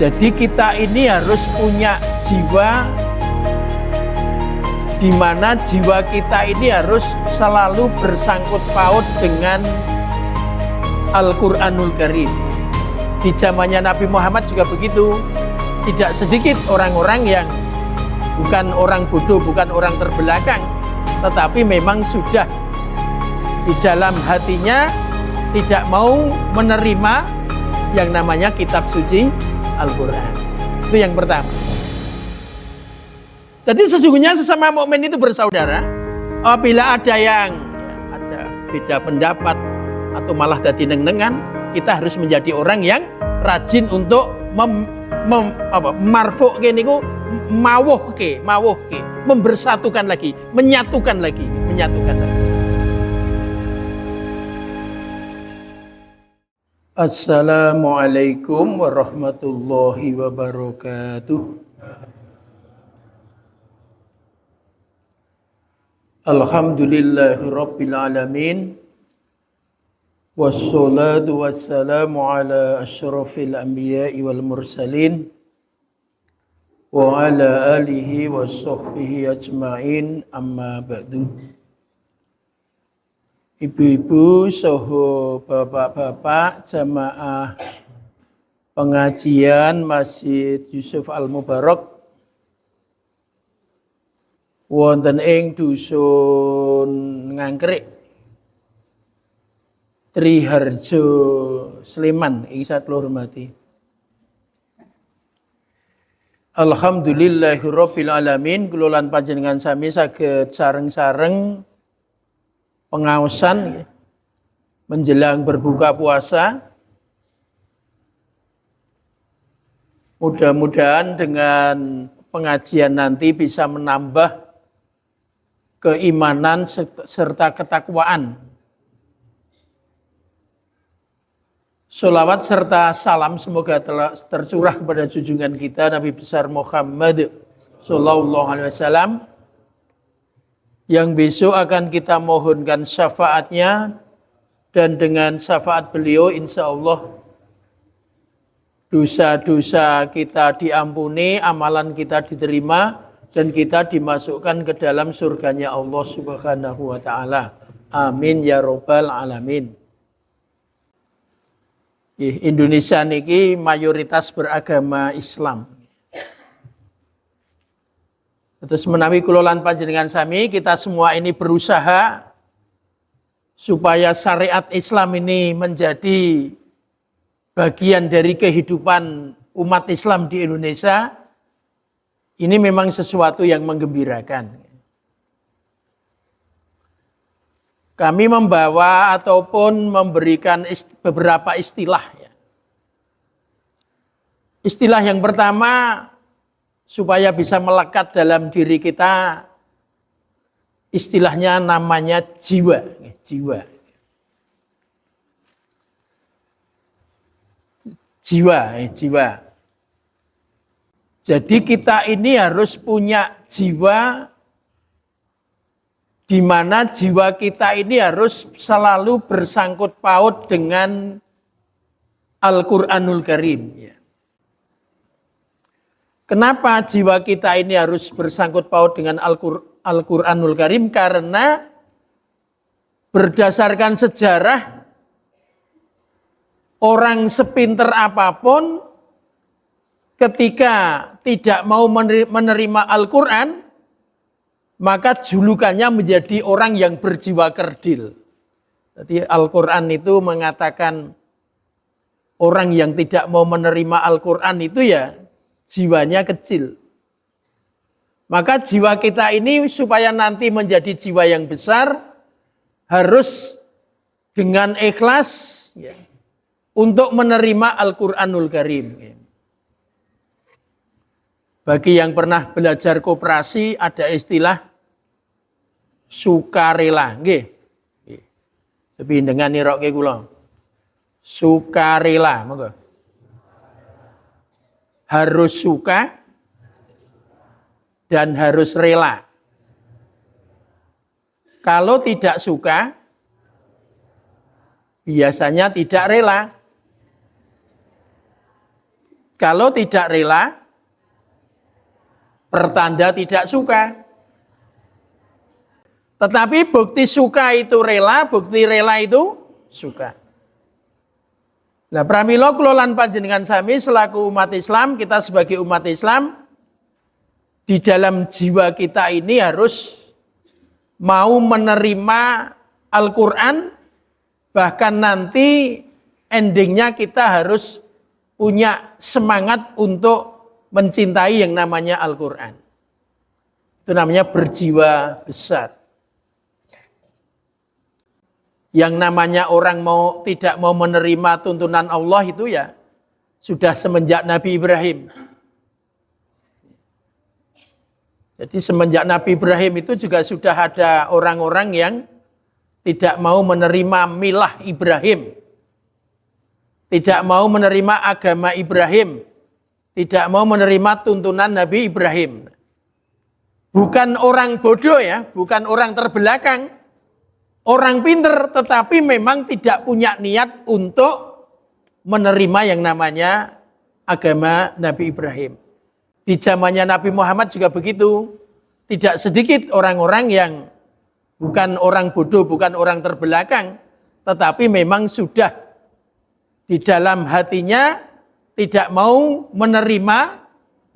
Jadi kita ini harus punya jiwa di mana jiwa kita ini harus selalu bersangkut paut dengan Al-Quranul Karim. Di zamannya Nabi Muhammad juga begitu. Tidak sedikit orang-orang yang bukan orang bodoh, bukan orang terbelakang, tetapi memang sudah di dalam hatinya tidak mau menerima yang namanya kitab suci Al-Quran. Itu yang pertama. Jadi sesungguhnya sesama mukmin itu bersaudara. Apabila ada yang ada beda pendapat atau malah dadi neng-nengan, kita harus menjadi orang yang rajin untuk marfu'ke niku mawuhke, membersatukan lagi, menyatukan lagi. Assalamualaikum warahmatullahi wabarakatuh. Alhamdulillahi rabbil alamin. Wassalatu wassalamu ala asyrafil anbiya'i wal mursalin wa ala alihi wa sahbihi ajma'in, amma ba'du. Ibu-ibu, saha bapak-bapak jamaah pengajian Masjid Yusuf Al-Mubarak wonten ing dusun Ngangkrik, Triharjo, Sleman, ingkang kula hormati. Alhamdulillahirabbil alamin, kula lan panjenengan sami saged sareng-sareng pengaosan menjelang berbuka puasa. Mudah-mudahan dengan pengajian nanti bisa menambah keimanan serta ketakwaan. Sholawat serta salam semoga telah tercurah kepada junjungan kita Nabi besar Muhammad sallallahu alaihi wasallam yang besok akan kita mohonkan syafaatnya, dan dengan syafaat beliau insya Allah dosa-dosa kita diampuni, amalan kita diterima, dan kita dimasukkan ke dalam surganya Allah Subhanahu wa ta'ala. Amin ya rabbal alamin. Indonesia niki mayoritas beragama Islam. Terus menawi kula lan panjenengan sami, kita semua ini berusaha supaya syariat Islam ini menjadi bagian dari kehidupan umat Islam di Indonesia. Ini memang sesuatu yang menggembirakan. Kami membawa ataupun memberikan beberapa istilah. Istilah yang pertama, supaya bisa melekat dalam diri kita, istilahnya namanya jiwa. Jiwa. Jadi kita ini harus punya jiwa di mana jiwa kita ini harus selalu bersangkut paut dengan Al-Quranul Karim. Kenapa jiwa kita ini harus bersangkut paut dengan Al-Quranul Karim? Karena berdasarkan sejarah, orang sepinter apapun ketika tidak mau menerima Al-Quran, maka julukannya menjadi orang yang berjiwa kerdil. Jadi Al-Quran itu mengatakan orang yang tidak mau menerima Al-Quran itu ya jiwanya kecil. Maka jiwa kita ini supaya nanti menjadi jiwa yang besar, harus dengan ikhlas untuk menerima Al-Quranul Karim. Bagi yang pernah belajar koperasi, ada istilah sukarela. Nggih. Tapi dengan nirokke kula. Sukarela, monggo. Harus suka dan harus rela. Kalau tidak suka, biasanya tidak rela. Kalau tidak rela, pertanda tidak suka. Tetapi bukti suka itu rela, bukti rela itu suka. Nah, pramila kula lan panjenengan sami selaku umat Islam, kita sebagai umat Islam, di dalam jiwa kita ini harus mau menerima Al-Quran, bahkan nanti endingnya kita harus punya semangat untuk mencintai yang namanya Al-Quran. Itu namanya berjiwa besar. Yang namanya orang tidak mau menerima tuntunan Allah itu ya sudah semenjak Nabi Ibrahim. Jadi semenjak Nabi Ibrahim itu juga sudah ada orang-orang yang tidak mau menerima milah Ibrahim. Tidak mau menerima agama Ibrahim. Tidak mau menerima tuntunan Nabi Ibrahim. Bukan orang bodoh ya, bukan orang terbelakang. Orang pinter tetapi memang tidak punya niat untuk menerima yang namanya agama Nabi Ibrahim. Di zamannya Nabi Muhammad juga begitu. Tidak sedikit orang-orang yang bukan orang bodoh, bukan orang terbelakang, tetapi memang sudah di dalam hatinya tidak mau menerima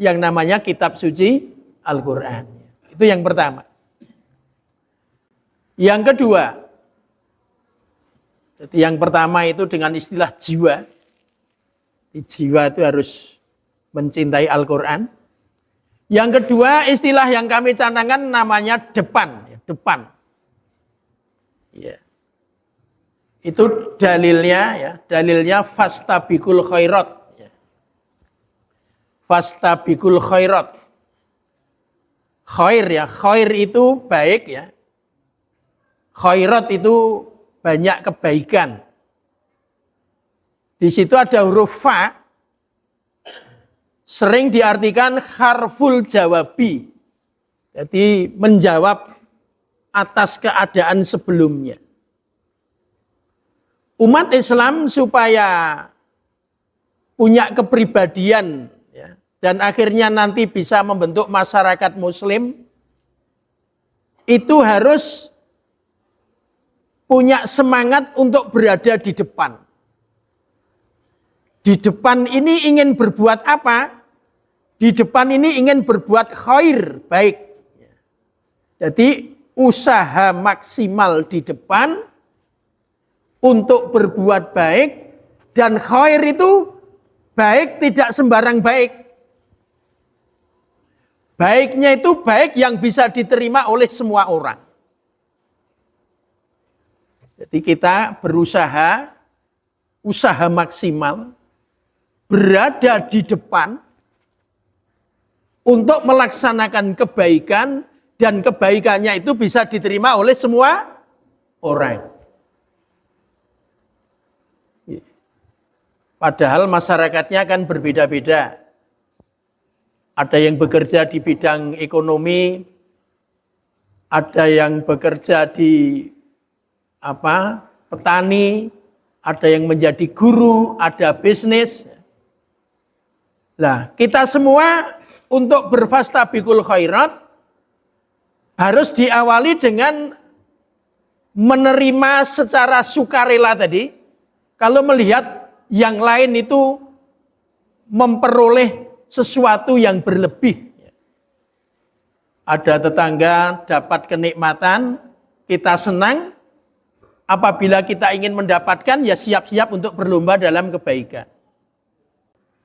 yang namanya kitab suci Al-Quran. Itu yang pertama. Yang kedua, jadi yang pertama itu dengan istilah jiwa. Jiwa itu harus mencintai Al-Quran. Yang kedua istilah yang kami canangkan namanya depan. Depan. Ya. Itu dalilnya ya, dalilnya fastabikul khairat. Ya. Fastabikul khairat. Khair ya, khair itu baik ya. Khairat itu banyak kebaikan. Di situ ada huruf fa, sering diartikan harful jawabi. Jadi menjawab atas keadaan sebelumnya. Umat Islam supaya punya kepribadian ya, dan akhirnya nanti bisa membentuk masyarakat muslim, itu harus punya semangat untuk berada di depan. Di depan ini ingin berbuat apa? Di depan ini ingin berbuat khair, baik. Jadi usaha maksimal di depan untuk berbuat baik, dan khair itu baik tidak sembarang baik. Baiknya itu baik yang bisa diterima oleh semua orang. Jadi kita berusaha, usaha maksimal, berada di depan untuk melaksanakan kebaikan, dan kebaikannya itu bisa diterima oleh semua orang. Padahal masyarakatnya kan berbeda-beda. Ada yang bekerja di bidang ekonomi, ada yang bekerja di petani, ada yang menjadi guru, ada bisnis. Nah, kita semua untuk berfastabikul khairat harus diawali dengan menerima secara sukarela tadi. Kalau melihat yang lain itu memperoleh sesuatu yang berlebih. Ada tetangga dapat kenikmatan, kita senang. Apabila kita ingin mendapatkan, ya siap-siap untuk berlomba dalam kebaikan.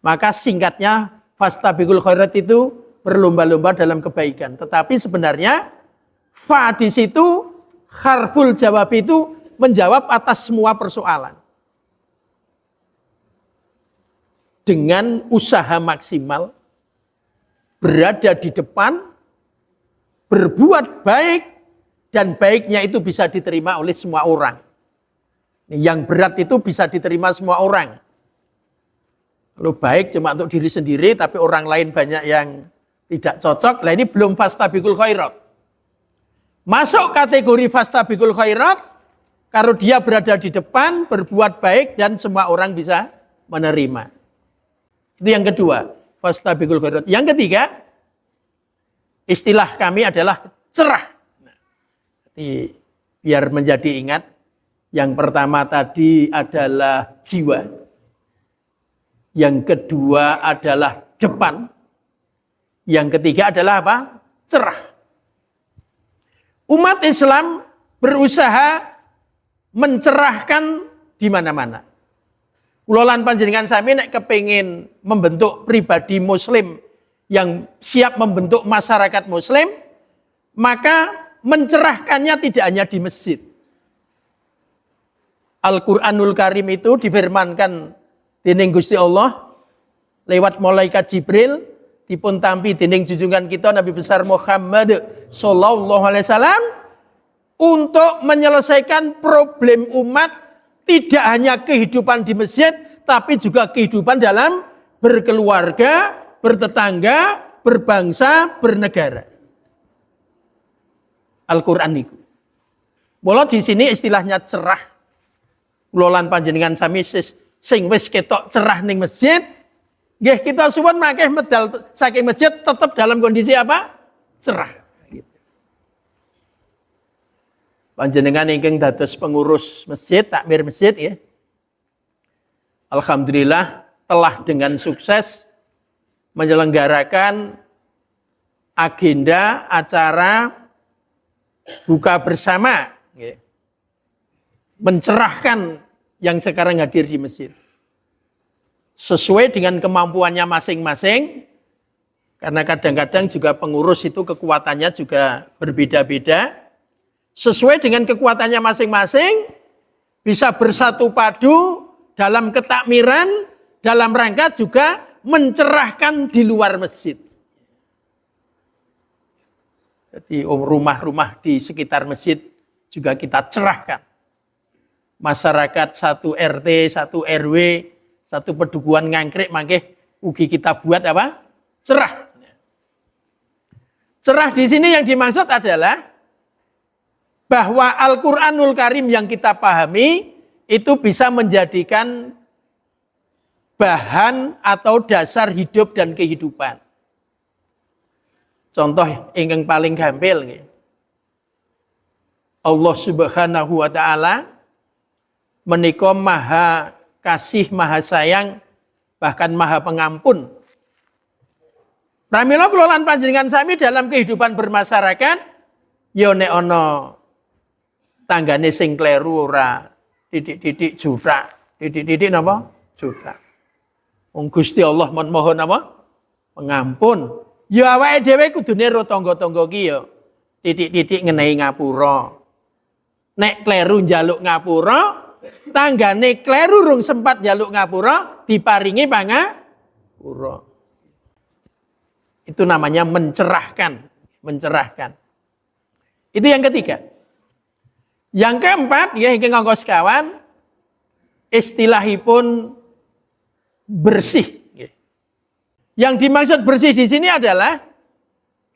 Maka singkatnya, fastabikul khairat itu berlomba-lomba dalam kebaikan. Tetapi sebenarnya, fa di situ, harful jawab itu menjawab atas semua persoalan. Dengan usaha maksimal, berada di depan, berbuat baik, dan baiknya itu bisa diterima oleh semua orang. Yang berat itu bisa diterima semua orang. Kalau baik cuma untuk diri sendiri, tapi orang lain banyak yang tidak cocok, lah ini belum fastabikul khairat. Masuk kategori fastabikul khairat, kalau dia berada di depan, berbuat baik, dan semua orang bisa menerima. Itu yang kedua, fastabiqul khairat. Yang ketiga, istilah kami adalah cerah. Nah, jadi biar menjadi ingat, yang pertama tadi adalah jiwa. Yang kedua adalah depan. Yang ketiga adalah apa? Cerah. Umat Islam berusaha mencerahkan di mana-mana. Kulolan panjenengan sami nek kepingin membentuk pribadi muslim yang siap membentuk masyarakat muslim, maka mencerahkannya tidak hanya di masjid. Al-Qur'anul Karim itu difirmankan dening Gusti Allah lewat malaikat Jibril, dipun tampi dening junjungan kita Nabi besar Muhammad sallallahu alaihi wasallam untuk menyelesaikan problem umat, tidak hanya kehidupan di masjid tapi juga kehidupan dalam berkeluarga, bertetangga, berbangsa, bernegara. Al-Qur'an itu. Mula di sini istilahnya cerah. Kulolan panjenengan sami sing wis ketok cerah ning masjid, nggih kita suwun makih medal saking masjid tetap dalam kondisi apa? Cerah. Gitu. Panjenengan ingkang dados pengurus masjid, takmir masjid ya. Alhamdulillah telah dengan sukses menyelenggarakan agenda acara buka bersama, ya. Mencerahkan yang sekarang hadir di masjid. Sesuai dengan kemampuannya masing-masing, karena kadang-kadang juga pengurus itu kekuatannya juga berbeda-beda. Sesuai dengan kekuatannya masing-masing, bisa bersatu padu dalam ketakmiran, dalam rangka juga mencerahkan di luar masjid. Jadi rumah-rumah di sekitar masjid juga kita cerahkan. Masyarakat satu RT, satu RW, satu pedukuhan ngangkrik, mangke ugi kita buat apa? Cerah. Cerah di sini yang dimaksud adalah bahwa Al-Qur'anul Karim yang kita pahami itu bisa menjadikan bahan atau dasar hidup dan kehidupan. Contoh ingkang paling gampil nggih. Allah Subhanahu wa taala menika maha kasih, maha sayang, bahkan maha pengampun. Pramila kula lan panjenengan sami dalam kehidupan bermasyarakat, ya nek ana tanggane sing kleru ora titik-titik jurak, titik-titik napa? Jurak. Wong Gusti Allah mohon apa? Pengampun. Ya awake dhewe kudune ro tangga-tangga ki ya titik-titik ngenehi ngapura. Nek kleru njaluk ngapura, tanggane kleru rung sempat njaluk ngapura, diparingi pangapura. Itu namanya mencerahkan, mencerahkan. Itu yang ketiga. Yang keempat, ya ingkang nganggo sekawan, istilahipun bersih. Yang dimaksud bersih di sini adalah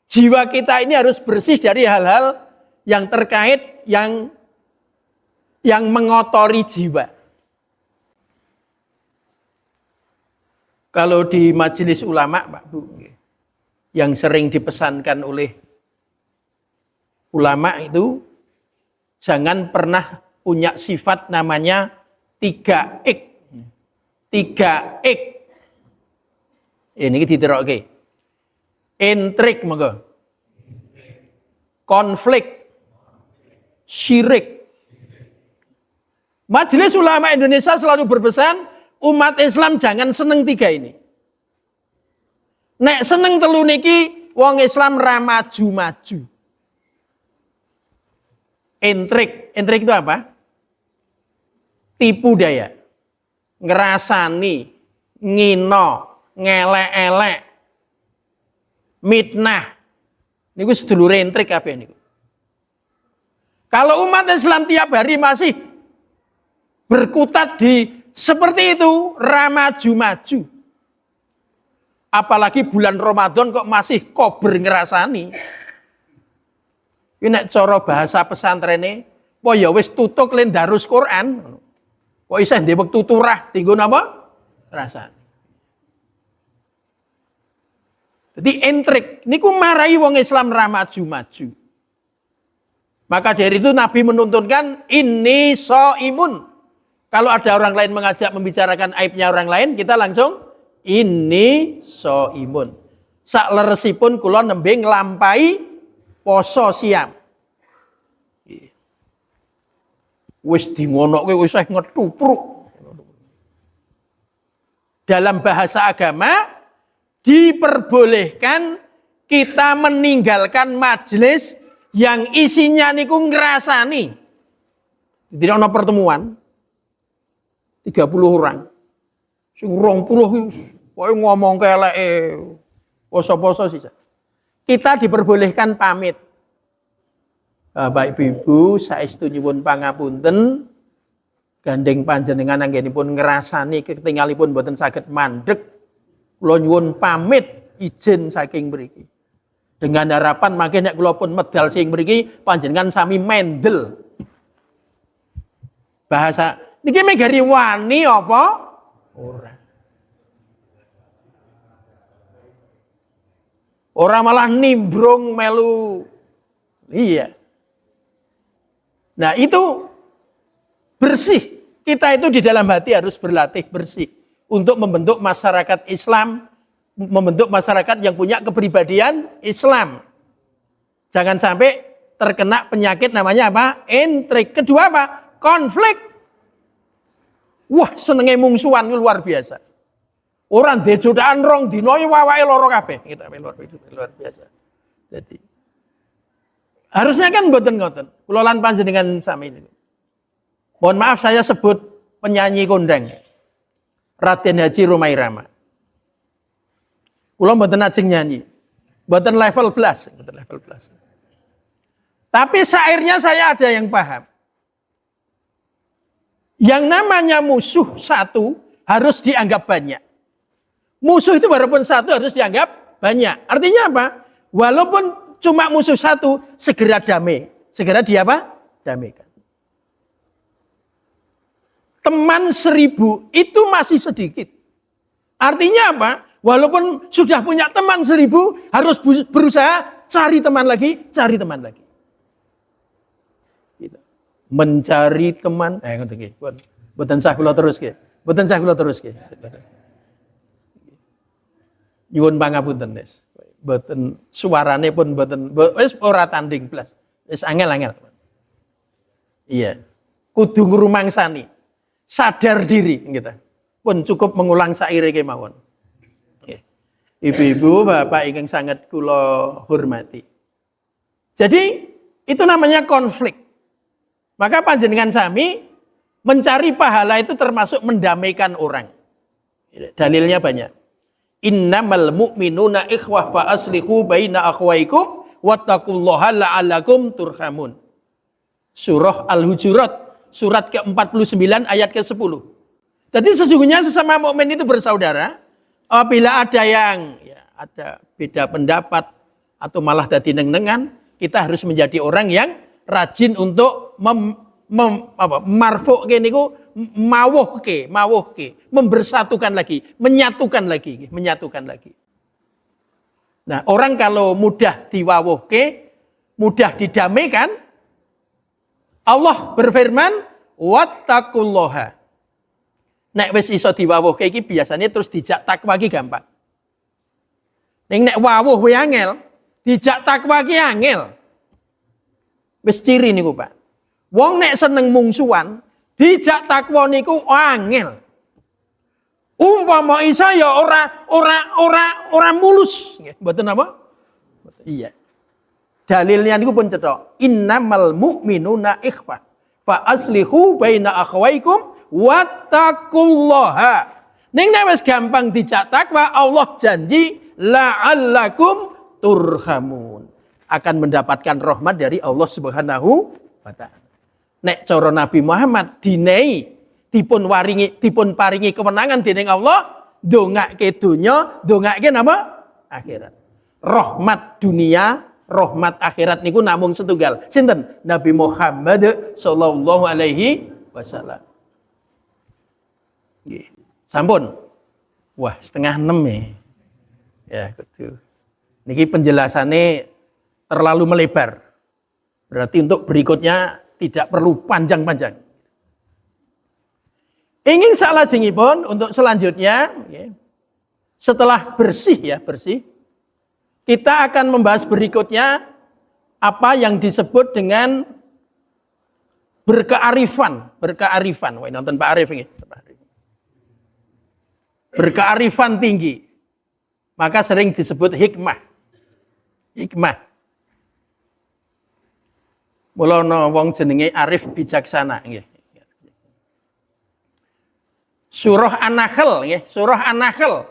jiwa kita ini harus bersih dari hal-hal yang terkait yang mengotori jiwa. Kalau di majelis ulama, Pak Bu, yang sering dipesankan oleh ulama itu, jangan pernah punya sifat namanya 3x. 3x. Ini diterokke. Intrik monggo. Konflik. Syirik. Majelis Ulama Indonesia selalu berpesan, umat Islam jangan seneng 3 ini. Nek seneng 3 niki, wong Islam ra maju-maju. Intrik itu apa? Tipu daya. Ngerasani, ngino, ngelek-elek, mitnah. Niku sedulure intrik kabeh niku. Kalau umat Islam tiap hari masih berkutat di seperti itu, ra maju-maju. Apalagi bulan Ramadan kok masih kober ngerasani. Ini nek cara bahasa pesantrene, po ya wis tutuk len darus Quran. Kok isih ndek wektu turah tinggo napa? Rasane. Jadi intrik niku marahi wong Islam ra maju-maju. Maka dari itu Nabi menuntunkan ini shaimun. Kalau ada orang lain mengajak membicarakan aibnya orang lain, kita langsung ini shaimun. Sak leresipun kula nembe nglampahi poso siam. Wis di ngono kowe wis ngetupruk. Dalam bahasa agama diperbolehkan kita meninggalkan majelis yang isinya niku ngrasani. Tidak ana pertemuan 30 orang. Sing 20 kowe ngomong keleke poso-poso sisa. Kita diperbolehkan pamit. Bapak Ibu, saestu nyuwun pangapunten gandeng panjenengan anggenipun ngrasani ketinggalipun boten saged mandeg. Kula nyuwun pamit izin saking mriki. Dengan harapan mangke nek kula pun medal sing mriki panjenengan sami mendel. Bahasa niki megari wani apa? Ora. Ora malah nimbrung melu. Iya. Nah itu bersih. Kita itu di dalam hati harus berlatih bersih. Untuk membentuk masyarakat Islam. Membentuk masyarakat yang punya kepribadian Islam. Jangan sampai terkena penyakit namanya apa? Intrik. Kedua apa? Konflik. Wah senenge mungsuhan luar biasa. Orang dejodaan rong dinoi wawae loro kabeh. Kita luar biasa. Jadi harusnya kan mboten-mboten. Kula lan panjenengan sami niku. Mohon maaf saya sebut penyanyi kondang. Raden Haji Romai Rama. Kula mboten ajeng nyanyi. Mboten level plus, mboten level plus. Tapi syairnya saya ada yang paham. Yang namanya musuh satu harus dianggap banyak. Musuh itu walaupun satu harus dianggap banyak. Artinya apa? Walaupun cuma musuh satu, segera damai. Segera dia apa? Damaikan. Teman 1000 itu masih sedikit. Artinya apa? Walaupun sudah punya teman 1000, harus berusaha cari teman lagi, cari teman lagi. Gitu. Mencari teman, ngoten nggih. Mboten sah kula terus nggih. Mboten sah kula terus nggih. Nyuwun pangapunten, Nes. Mboten suarane pun mboten wis ora tanding blas. Wis angel-angel. Iya. Kudu ngrumangsani. Sadar diri gitu. Pun cukup mengulang saire kemawon. Nggih. Ibu-ibu, bapak ingkang sangat kula hormati. Jadi itu namanya konflik. Maka panjenengan sami mencari pahala itu termasuk mendamaikan orang. Dalilnya banyak. Innamal mu'minuna ikhwah fa aslihu baina akhwaikum wattaqullaha la'allakum turhamun. Surah Al-Hujurat, surat ke-49 ayat ke-10. Jadi sesungguhnya sesama mukmin itu bersaudara. Apabila ada yang ada beda pendapat atau malah dadi neng-nengan, kita harus menjadi orang yang rajin untuk marfu'ke niku mawuhke, membersatukan lagi, menyatukan lagi. Nah, orang kalau mudah diwawuhke, mudah didamaikan, Allah berfirman, wattaqullaha. Nek wis iso diwawuhke iki biasanya terus dijak takwa iki gampang. Nek wawuh wae angel, dijak takwa iki angel. Wis ciri niku, Pak. Wong nek seneng mungsuhan, dijak takwa niku angel. Umpama isa ya ora mulus. Mboten apa? Iya. Dalilnya niku pun cetok. Innamal mu'minuna ikhwah. Fa aslihu baina akhwaikum wattaqullaha. Ning nek wis gampang dijak takwa, Allah janji la'allakum turhamun. Akan mendapatkan rahmat dari Allah Subhanahu wa taala. Nek cara Nabi Muhammad dinei dipun paringi kemenangan dening Allah, ndongake donya, ndongake napa? Akhirat. Rahmat dunia, rahmat akhirat niku namung setunggal. Sinten? Nabi Muhammad sallallahu alaihi wasallam. Nggih. Sampun. Wah, 5:30 ya. Ya, kudu Niki penjelasannya terlalu melebar. Berarti untuk berikutnya tidak perlu panjang-panjang. Ingin salajengipun untuk selanjutnya, setelah bersih, kita akan membahas berikutnya apa yang disebut dengan berkearifan. Wah, nonton Pak Arif ini. Berkearifan tinggi. Maka sering disebut hikmah. Mula ana wong jenenge Arif bijaksana nggih. Surah An-Nahl nggih, surah An-Nahl.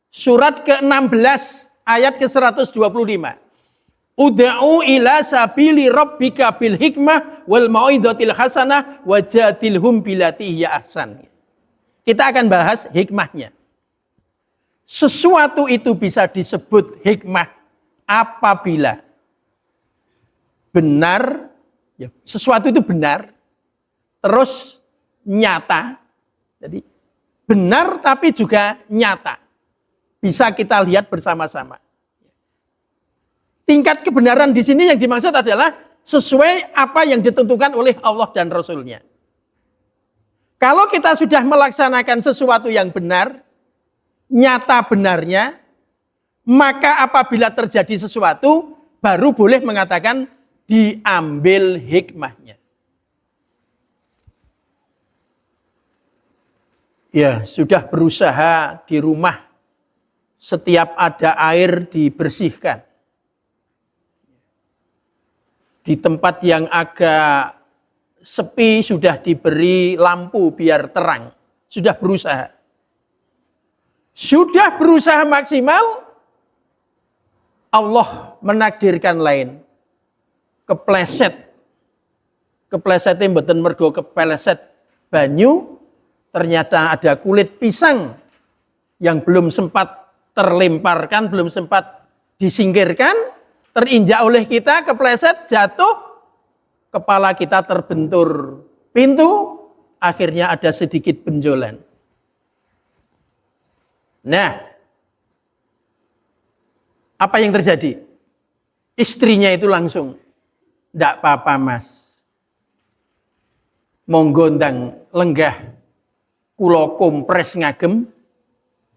Surat ke-16 ayat ke-125. Ud'u ila sabili rabbika bil hikmah wal mau'izatil hasanah wajadilhum billati hiya ahsan. Kita akan bahas hikmahnya. Sesuatu itu bisa disebut hikmah apabila benar, sesuatu itu benar, terus nyata. Jadi benar tapi juga nyata. Bisa kita lihat bersama-sama. Tingkat kebenaran di sini yang dimaksud adalah sesuai apa yang ditentukan oleh Allah dan Rasul-Nya. Kalau kita sudah melaksanakan sesuatu yang benar, nyata benarnya, maka apabila terjadi sesuatu, baru boleh mengatakan diambil hikmahnya. Ya, sudah berusaha di rumah, setiap ada air dibersihkan. Di tempat yang agak sepi sudah diberi lampu biar terang. Sudah berusaha. Sudah berusaha maksimal, Allah menakdirkan lain. Kepleset. Keplesetnya mboten mergo kepleset banyu, ternyata ada kulit pisang yang belum sempat terlemparkan, belum sempat disingkirkan, terinjak oleh kita, kepleset, jatuh, kepala kita terbentur pintu, akhirnya ada sedikit benjolan. Nah, apa yang terjadi? Istrinya itu langsung, ndak apa-apa mas, monggo ndang lenggah, kula kompres ngagem,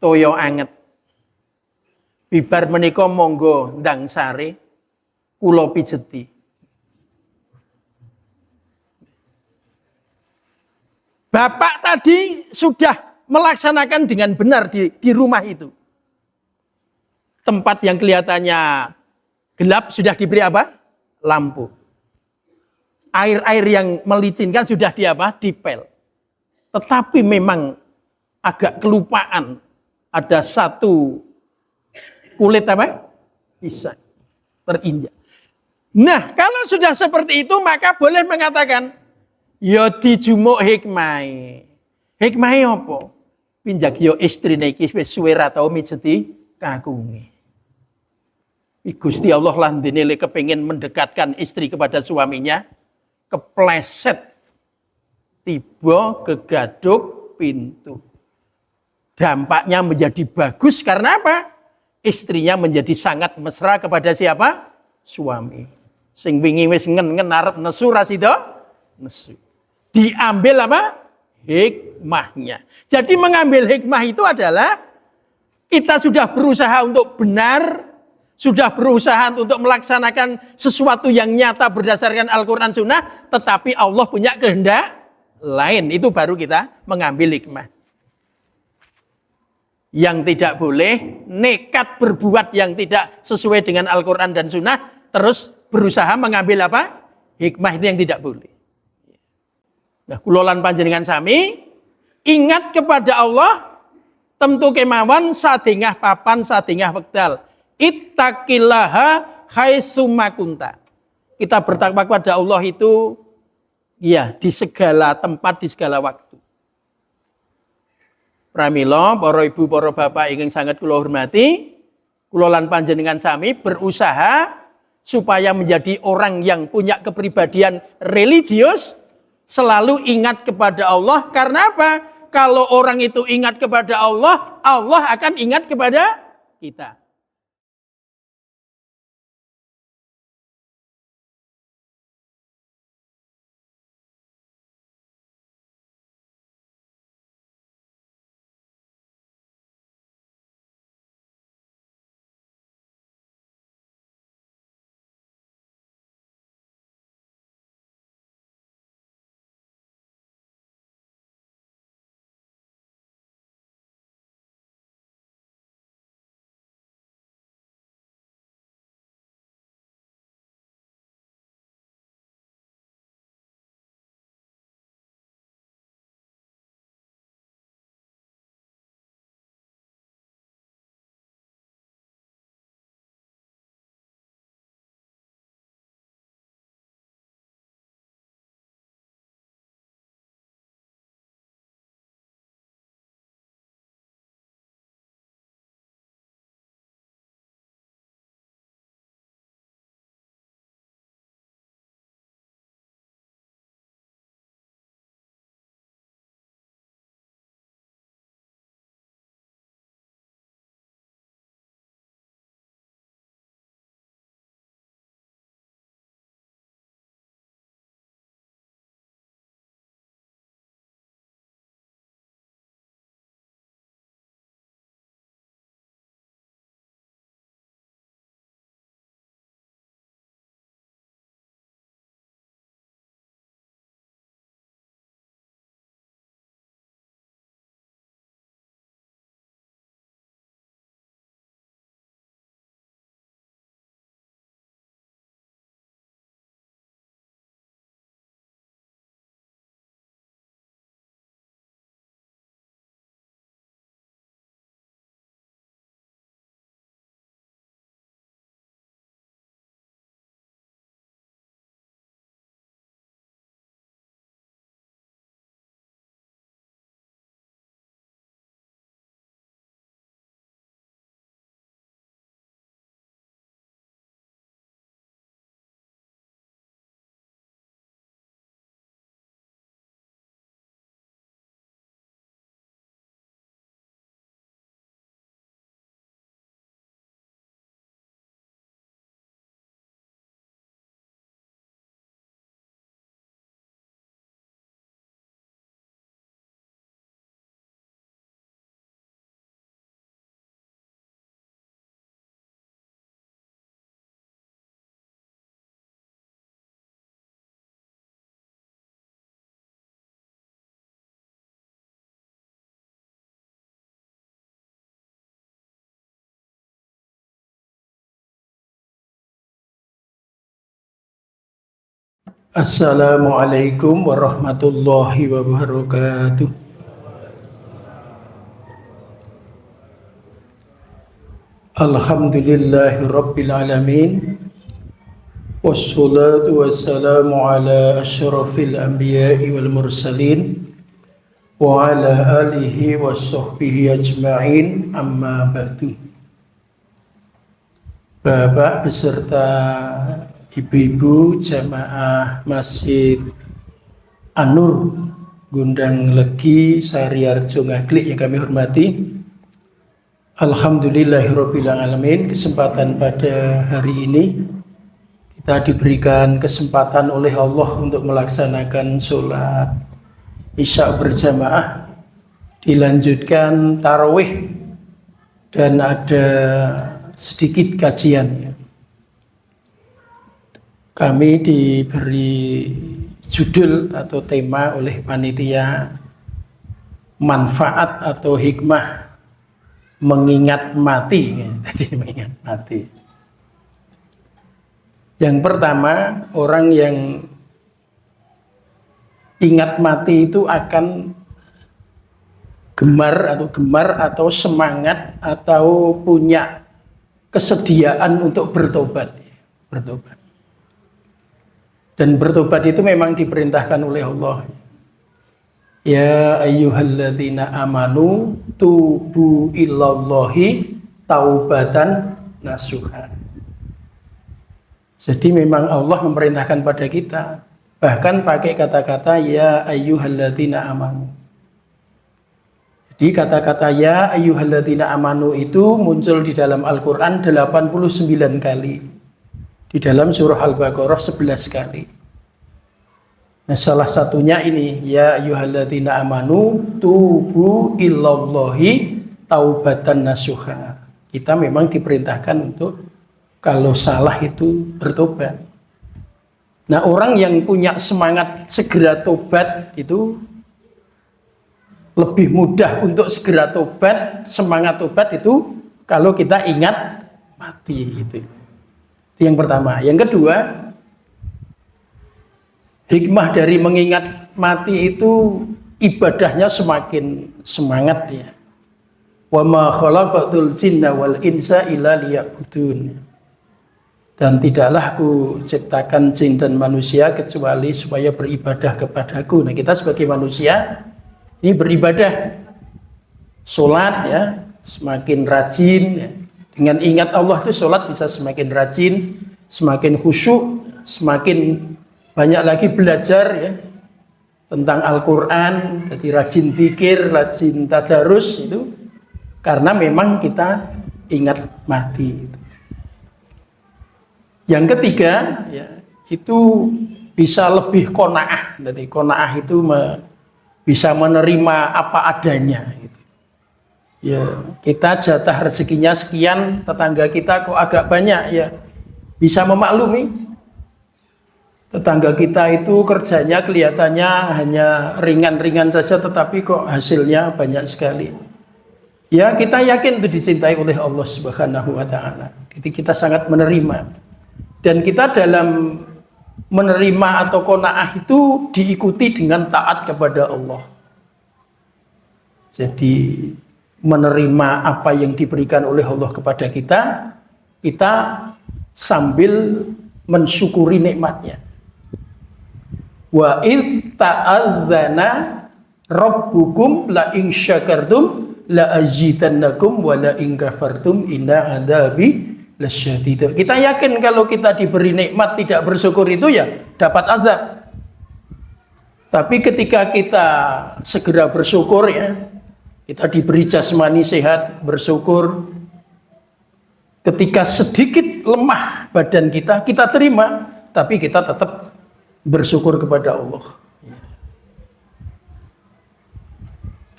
toyo anget. Bibar menika monggo ndang sare, kula pijeti. Bapak tadi sudah melaksanakan dengan benar di rumah itu. Tempat yang kelihatannya gelap sudah diberi apa? Lampu. Air-air yang melicinkan sudah dipel. Tetapi memang agak kelupaan. Ada satu kulit apa? Pisang terinjak. Nah, kalau sudah seperti itu maka boleh mengatakan ya dijumuk hikmah. Hikmah apa? Pinjak yo istrine iki wis suwe ra tau mijeti kakunge. Gusti Allah landene le kepengin mendekatkan istri kepada suaminya, kepleset tiba kegaduk pintu. Dampaknya menjadi bagus karena apa? Istrinya menjadi sangat mesra kepada siapa? Suami. Sing wingi wis ngen-ngen arep nesu ra sida? Nesu. Diambil apa? Hikmahnya. Jadi mengambil hikmah itu adalah kita sudah berusaha untuk benar, sudah berusaha untuk melaksanakan sesuatu yang nyata berdasarkan Al-Quran Sunnah, tetapi Allah punya kehendak lain. Itu baru kita mengambil hikmah. Yang tidak boleh nekat berbuat yang tidak sesuai dengan Al-Quran dan Sunnah, terus berusaha mengambil apa? Hikmah itu yang tidak boleh. Nah, kulolan panjenengan sami, ingat kepada Allah, tentu kemauan sadengah papan sadengah wekdal. Ittaqillaha haitsumma kunta. Kita bertakwa kepada Allah itu ya di segala tempat, di segala waktu. Pramila, para ibu, para bapak ingin sangat kula hormati, kulolan panjenengan sami berusaha supaya menjadi orang yang punya kepribadian religius, selalu ingat kepada Allah. Karena apa? Kalau orang itu ingat kepada Allah, Allah akan ingat kepada kita. Assalamualaikum warahmatullahi wabarakatuh. Alhamdulillahi rabbil alamin. Wassalatu wassalamu ala asyrafil anbiya'i wal mursalin wa ala alihi wa sahbihi ajma'in, amma ba'du. Bapak beserta ibu-ibu jamaah Masjid An-Nur Gundang Legi Sariarjo Ngaglik yang kami hormati, alhamdulillahirabbil alamin. Kesempatan pada hari ini kita diberikan kesempatan oleh Allah untuk melaksanakan sholat Isya berjamaah, dilanjutkan tarawih, dan ada sedikit kajian. Kami diberi judul atau tema oleh panitia, manfaat atau hikmah mengingat mati. Tadi mengingat mati. Yang pertama, orang yang ingat mati itu akan gemar atau semangat atau punya kesediaan untuk bertobat. Dan bertobat itu memang diperintahkan oleh Allah. Ya ayyuhalladzina amanu tubu ilallahi taubatan nasuha. Jadi memang Allah memerintahkan pada kita, bahkan pakai kata-kata ya ayyuhalladzina amanu. Jadi kata-kata ya ayyuhalladzina amanu itu muncul di dalam Al-Quran 89 kali. Di dalam surah Al-Baqarah 11 kali. Nah, salah satunya ini, ya ayyuhalladzina amanu tubu ilallahi taubatan nasuha. Kita memang diperintahkan untuk kalau salah itu bertobat. Nah, orang yang punya semangat segera tobat itu lebih mudah untuk segera tobat. Semangat tobat itu kalau kita ingat mati gitu. Itu yang pertama. Yang kedua, hikmah dari mengingat mati itu ibadahnya semakin semangat ya. Wa ma khalaqatul jinna wal insa illa liya'budun. Dan tidaklah aku ciptakan jin dan manusia kecuali supaya beribadah kepadaku. Nah, kita sebagai manusia ini beribadah, sholat ya, semakin rajin ya. Dengan ingat Allah itu sholat bisa semakin rajin, semakin khusyuk, semakin banyak lagi belajar ya tentang Al-Quran, jadi rajin zikir, rajin tadarus itu karena memang kita ingat mati. Yang ketiga ya, itu bisa lebih qanaah. Jadi qanaah itu bisa menerima apa adanya gitu. Ya, kita jatah rezekinya sekian, tetangga kita kok agak banyak ya, bisa memaklumi. Tetangga kita itu kerjanya kelihatannya hanya ringan-ringan saja, tetapi kok hasilnya banyak sekali. Ya, kita yakin itu dicintai oleh Allah Subhanahu wa Ta'ala. Jadi kita sangat menerima. Dan kita dalam menerima atau qanaah itu diikuti dengan taat kepada Allah. Jadi menerima apa yang diberikan oleh Allah kepada kita, kita sambil mensyukuri nikmatnya. Wa id ta'adzana rabbukum la in syakartum la azidannakum wa la in kafartum inna adzabi lasyadid. Kita yakin kalau kita diberi nikmat tidak bersyukur itu ya dapat azab. Tapi ketika kita segera bersyukur ya, kita diberi jasmani sehat, bersyukur. Ketika sedikit lemah badan kita, kita terima, tapi kita tetap bersyukur kepada Allah.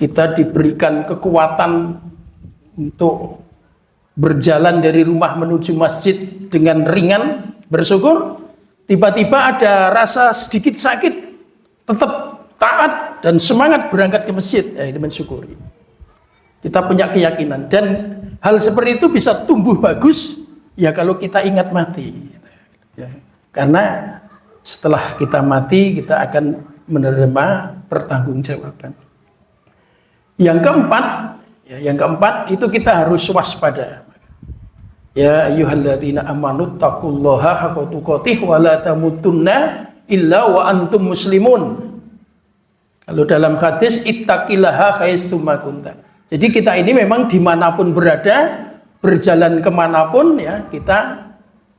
Kita diberikan kekuatan untuk berjalan dari rumah menuju masjid dengan ringan, bersyukur. Tiba-tiba ada rasa sedikit sakit, tetap taat dan semangat berangkat ke masjid, ini mensyukuri. Kita punya keyakinan dan hal seperti itu bisa tumbuh bagus ya kalau kita ingat mati. Ya. Karena setelah kita mati kita akan menerima pertanggungjawaban. Yang keempat itu kita harus waspada. Ya ayyuhalladzina amanu taqullaha haqqa tuqatih wa la tamutunna illa wa antum muslimun. Kalau dalam hadis ittaqillaha haitsuma kunta. Jadi kita ini memang dimanapun berada, berjalan kemanapun ya, kita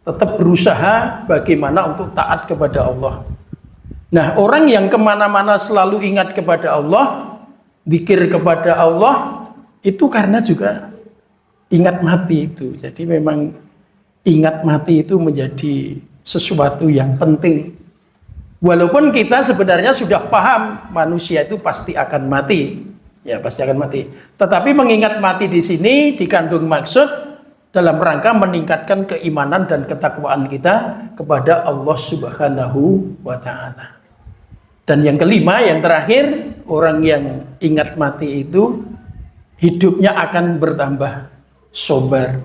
tetap berusaha bagaimana untuk taat kepada Allah. Nah, orang yang kemana-mana selalu ingat kepada Allah, zikir kepada Allah, itu karena juga ingat mati itu. Jadi memang ingat mati itu menjadi sesuatu yang penting. Walaupun kita sebenarnya sudah paham manusia itu pasti akan mati. Ya, pasti akan mati. Tetapi mengingat mati di sini dikandung maksud dalam rangka meningkatkan keimanan dan ketakwaan kita kepada Allah Subhanahu wa taala. Dan yang kelima, yang terakhir, orang yang ingat mati itu hidupnya akan bertambah sabar.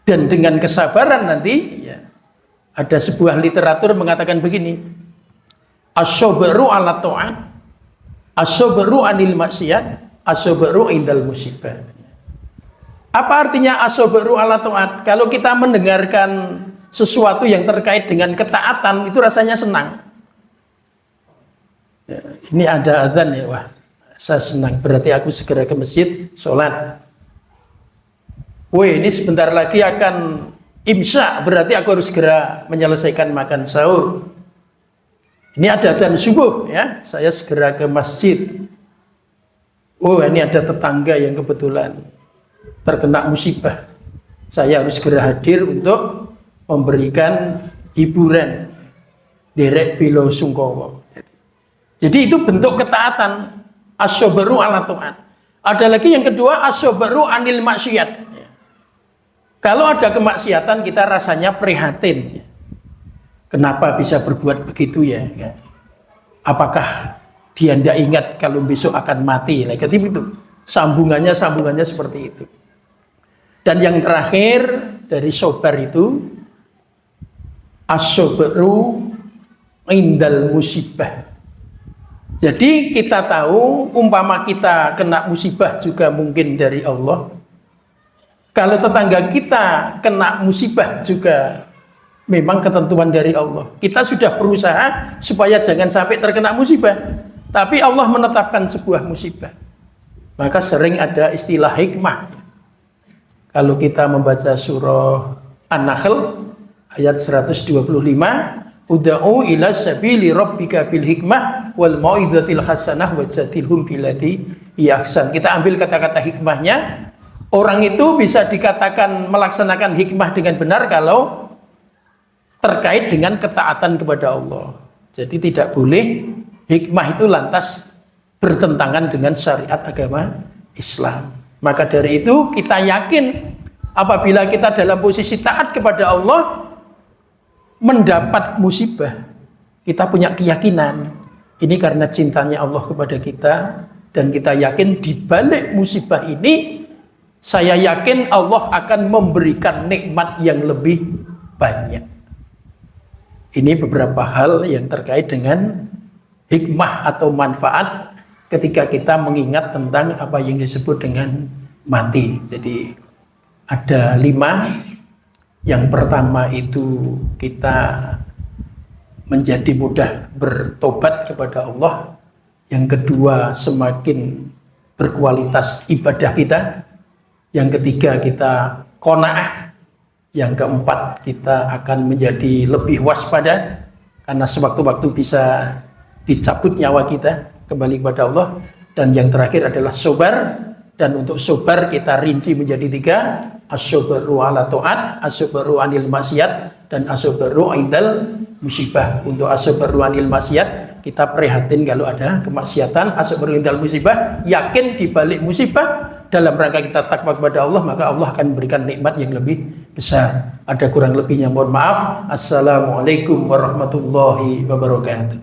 Dan dengan kesabaran nanti ya, ada sebuah literatur mengatakan begini, as-sabru ala ta'at, as-sabru anil maksiat, as-sabru indal musibah. Apa artinya as-sabru ala ta'at? Kalau kita mendengarkan sesuatu yang terkait dengan ketaatan itu rasanya senang. Ya, ini ada azan ya, wah saya senang, berarti aku segera ke masjid sholat. Woi, ini sebentar lagi akan imsya, berarti aku harus segera menyelesaikan makan sahur. Ini ada adzan subuh ya, saya segera ke masjid. Oh, ini ada tetangga yang kebetulan terkena musibah, saya harus segera hadir untuk memberikan hiburan, derek bilo sungkowo. Jadi itu bentuk ketaatan, as-sabru ala ta'at. Ada lagi yang kedua, as-sabru anil maksiat. Kalau ada kemaksiatan kita rasanya prihatin. Kenapa bisa berbuat begitu ya? Apakah dia tidak ingat kalau besok akan mati? Nah, itu sambungannya seperti itu. Dan yang terakhir dari sabar itu as-sabru indal musibah. Jadi kita tahu umpama kita kena musibah juga mungkin dari Allah. Kalau tetangga kita kena musibah juga memang ketentuan dari Allah. Kita sudah berusaha supaya jangan sampai terkena musibah, tapi Allah menetapkan sebuah musibah. Maka sering ada istilah hikmah. Kalau kita membaca surah An-Nahl ayat 125, ud'u ila sabili rabbika bil hikmah wal mau'izatil hasanah wajadilhum billati hiya ahsan. Kita ambil kata-kata hikmahnya. Orang itu bisa dikatakan melaksanakan hikmah dengan benar kalau terkait dengan ketaatan kepada Allah. Jadi tidak boleh hikmah itu lantas bertentangan dengan syariat agama Islam. Maka dari itu kita yakin apabila kita dalam posisi taat kepada Allah mendapat musibah, kita punya keyakinan ini karena cintanya Allah kepada kita, dan kita yakin di balik musibah ini saya yakin Allah akan memberikan nikmat yang lebih banyak. Ini beberapa hal yang terkait dengan hikmah atau manfaat ketika kita mengingat tentang apa yang disebut dengan mati. Jadi ada 5. Yang pertama itu kita menjadi mudah bertobat kepada Allah. Yang kedua semakin berkualitas ibadah kita. Yang ketiga kita qanaah. Yang keempat kita akan menjadi lebih waspada karena sewaktu-waktu bisa dicabut nyawa kita kembali kepada Allah. Dan yang terakhir adalah sabar, dan untuk sabar kita rinci menjadi 3, as-sabru ala ta'at, as-sabru anil maksiat, dan as-sabru indal musibah. Untuk as-sabru anil maksiat kita prihatin kalau ada kemaksiatan, as-sabru indal musibah yakin di balik musibah dalam rangka kita takwa kepada Allah, maka Allah akan memberikan nikmat yang lebih besar. Ada kurang lebihnya mohon maaf. Assalamualaikum warahmatullahi wabarakatuh.